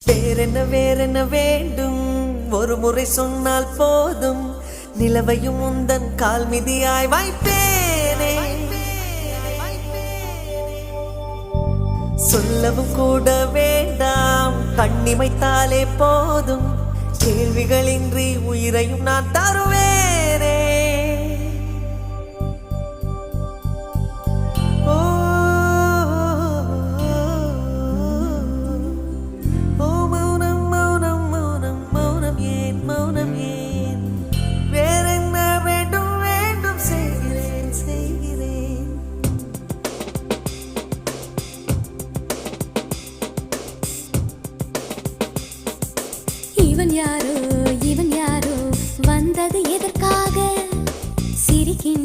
வேறென்ன வேண்டும் ஒரு முறை சொன்னால் போதும் நிலவையும் உந்தன் கால் மிதியாய் வைப்பேனே சொல்லவும் கூட வேண்டாம் கண்ணிமைத்தாலே போதும் கேள்விகளின்றி உயிரையும் நான் தருவேனே இவன் யாரோ வந்தது எதற்காக சிரிக்கின்ற